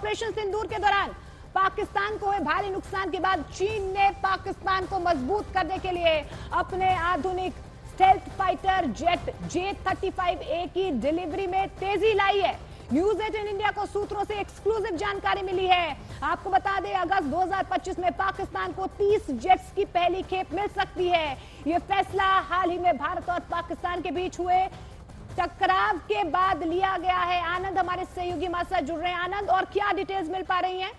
Operation सिंदूर के दौरान पाकिस्तान को हुए भारी नुकसान के बाद चीन ने पाकिस्तान को मजबूत करने के लिए अपने आधुनिक स्टेल्थ फाइटर जेट J-35A की डिलीवरी में तेजी लाई है। न्यूज 18 इंडिया को सूत्रों से एक्सक्लूसिव जानकारी मिली है। आपको बता दें, अगस्त 2025 में पाकिस्तान को 30 जेट्स की पहली खेप मिल सकती है। यह फैसला हाल ही में भारत और पाकिस्तान के बीच हुए टकराव के बाद लिया गया है। आनंद हमारे सहयोगी हमारे साथ जुड़ रहे हैं। आनंद, और क्या डिटेल्स मिल पा रही हैं?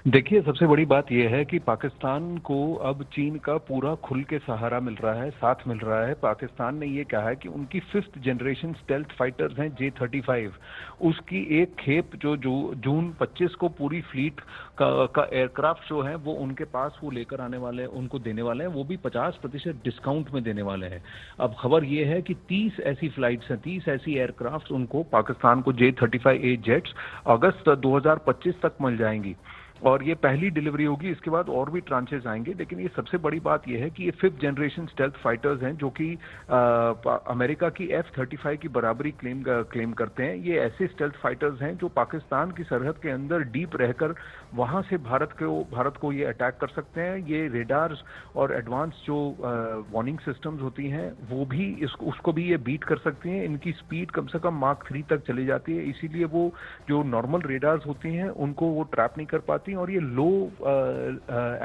देखिए, सबसे बड़ी बात यह है कि पाकिस्तान को अब चीन का पूरा खुल के सहारा मिल रहा है, साथ मिल रहा है। पाकिस्तान ने ये कहा है कि उनकी 5th जनरेशन स्टेल्थ फाइटर्स हैं J-35, उसकी एक खेप जो जून 25 को पूरी फ्लीट का एयरक्राफ्ट जो है वो उनके पास वो लेकर आने वाले हैं, उनको देने वाले हैं। वो भी 50% डिस्काउंट में देने वाले हैं। अब खबर ये है कि 30 ऐसी फ्लाइट्स हैं, 30 ऐसी एयरक्राफ्ट उनको, पाकिस्तान को J-35A जेट्स अगस्त 2025 तक मिल जाएंगी और ये पहली डिलीवरी होगी। इसके बाद और भी ट्रांचेस आएंगे, लेकिन ये सबसे बड़ी बात ये है कि ये 5th जनरेशन स्टेल्थ फाइटर्स हैं जो कि अमेरिका की F-35 की बराबरी क्लेम करते हैं। ये ऐसे स्टेल्थ फाइटर्स हैं जो पाकिस्तान की सरहद के अंदर डीप रहकर वहां से भारत को ये अटैक कर सकते हैं। ये रेडार्स और एडवांस जो वार्निंग सिस्टम्स होती हैं वो भी उसको भी ये बीट कर सकती हैं। इनकी स्पीड कम से कम Mach 3 तक चली जाती है, इसीलिए वो जो नॉर्मल रेडार्स होती हैं उनको वो ट्रैप नहीं कर पाती और ये लो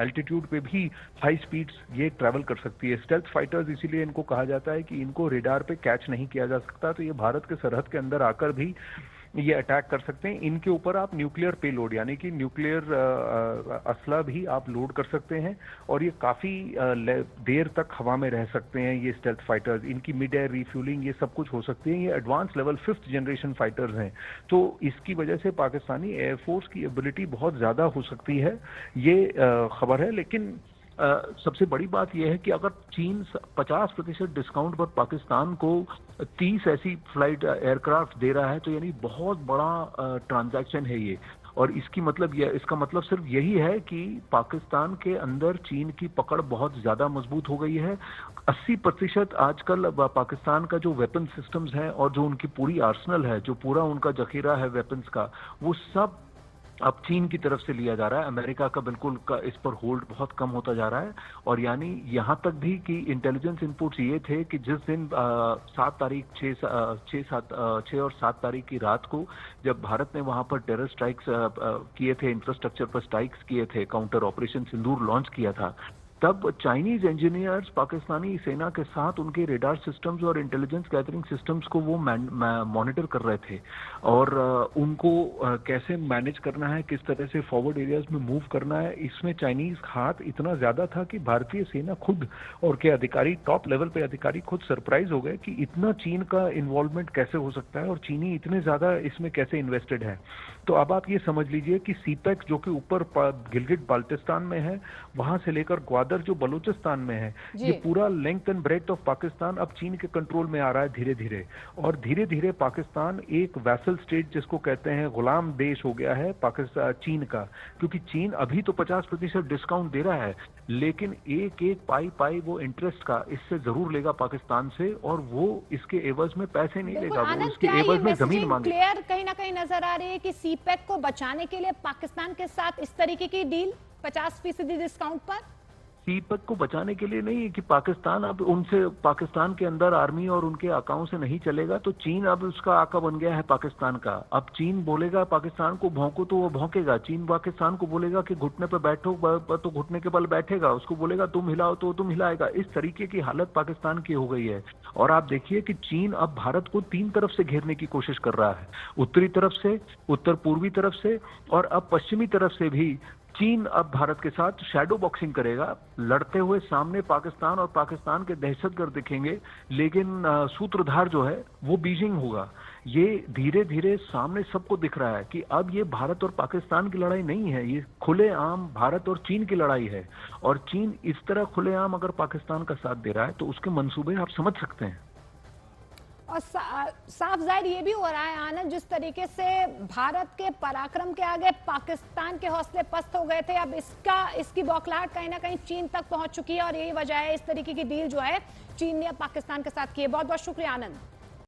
एल्टीट्यूड पे भी हाई स्पीड्स ये ट्रैवल कर सकती है। स्टेल्थ फाइटर्स इसीलिए इनको कहा जाता है कि इनको रेडार पे कैच नहीं किया जा सकता, तो ये भारत के सरहद के अंदर आकर भी ये अटैक कर सकते हैं। इनके ऊपर आप न्यूक्लियर पेलोड यानी कि न्यूक्लियर असला भी आप लोड कर सकते हैं और ये काफी देर तक हवा में रह सकते हैं। ये स्टेल्थ फाइटर्स, इनकी मिड एयर रिफ्यूलिंग ये सब कुछ हो सकती है। ये advance level 5th generation fighters हैं, तो इसकी वजह से पाकिस्तानी एयरफोर्स की एबिलिटी बहुत ज्यादा हो सकती है, ये खबर है। लेकिन सबसे बड़ी बात यह है कि अगर चीन 50% डिस्काउंट पर पाकिस्तान को 30 ऐसी फ्लाइट एयरक्राफ्ट दे रहा है, तो यानी बहुत बड़ा ट्रांजैक्शन है ये। और इसका मतलब सिर्फ यही है कि पाकिस्तान के अंदर चीन की पकड़ बहुत ज्यादा मजबूत हो गई है। 80% आजकल पाकिस्तान का जो वेपन सिस्टम्स हैं और जो उनकी पूरी आर्सनल है, जो पूरा उनका जखीरा है वेपन्स का, वो सब अब चीन की तरफ से लिया जा रहा है। अमेरिका का बिल्कुल इस पर होल्ड बहुत कम होता जा रहा है। और यानी यहां तक भी कि इंटेलिजेंस इनपुट्स ये थे कि जिस दिन 7 तारीख 6 और 7 तारीख की रात को जब भारत ने वहां पर टेरर स्ट्राइक्स किए थे, इंफ्रास्ट्रक्चर पर स्ट्राइक्स किए थे, काउंटर ऑपरेशन सिंदूर लॉन्च किया था, तब चाइनीज इंजीनियर्स पाकिस्तानी सेना के साथ उनके रेडार सिस्टम्स और इंटेलिजेंस गैदरिंग सिस्टम्स को वो मॉनिटर कर रहे थे और उनको कैसे मैनेज करना है, किस तरह से फॉरवर्ड एरियाज में मूव करना है, इसमें चाइनीज हाथ इतना ज्यादा था कि भारतीय सेना खुद और के अधिकारी, टॉप लेवल पे अधिकारी खुद सरप्राइज हो गए कि इतना चीन का इन्वॉल्वमेंट कैसे हो सकता है और चीनी इतने ज्यादा इसमें कैसे इन्वेस्टेड है। तो अब आप ये समझ लीजिए कि सीपेक जो कि ऊपर गिलगिट बाल्टिस्तान में है, वहां से लेकर ग्वादर जो बलूचिस्तान में है, ये पूरा length and breadth of Pakistan अब चीन के कंट्रोल में आ रहा है धीरे धीरे। और धीरे धीरे पाकिस्तान एक वैसल स्टेट जिसको कहते हैं, गुलाम देश हो गया है पाकिस्तान चीन का, क्योंकि चीन अभी तो 50% डिस्काउंट दे रहा है, लेकिन एक एक पाई वो इंटरेस्ट का इससे जरूर लेगा पाकिस्तान से, और वो इसके एवज में पैसे नहीं लेगा, वो इसके एवज में जमीन मांगेगा। क्लियर कहीं ना कहीं नजर आ रही है कि सीपेक को बचाने के लिए पाकिस्तान के साथ इस तरीके की डील 50% डिस्काउंट पर, सीपेक को बचाने के लिए नहीं है कि पाकिस्तान अब उनसे, पाकिस्तान के अंदर आर्मी और उनके आकाओं से नहीं चलेगा, तो चीन अब उसका आका बन गया है पाकिस्तान का। अब चीन बोलेगा पाकिस्तान को भौंको तो वो भौंकेगा, चीन पाकिस्तान को बोलेगा कि घुटने पे बैठो तो घुटने के बल बैठेगा, उसको बोलेगा तुम हिलाओ तो तुम हिलाएगा। इस तरीके की हालत पाकिस्तान की हो गई है। और आप देखिए कि चीन अब भारत को 3 तरफ से घेरने की कोशिश कर रहा है, उत्तरी तरफ से, उत्तर पूर्वी तरफ से, और अब पश्चिमी तरफ से भी चीन अब भारत के साथ शैडो बॉक्सिंग करेगा। लड़ते हुए सामने पाकिस्तान और पाकिस्तान के दहशतगर्द दिखेंगे, लेकिन सूत्रधार जो है वो बीजिंग होगा। ये धीरे धीरे सामने सबको दिख रहा है कि अब ये भारत और पाकिस्तान की लड़ाई नहीं है, ये खुलेआम भारत और चीन की लड़ाई है। और चीन इस तरह खुलेआम अगर पाकिस्तान का साथ दे रहा है तो उसके मंसूबे आप समझ सकते हैं। और साफ जाहिर ये भी हो रहा है आनंद, जिस तरीके से भारत के पराक्रम के आगे पाकिस्तान के हौसले पस्त हो गए थे, अब इसकी बौखलाहट कहीं ना कहीं चीन तक पहुंच चुकी है और यही वजह है इस तरीके की डील जो है चीन ने पाकिस्तान के साथ की है। बहुत बहुत शुक्रिया आनंद।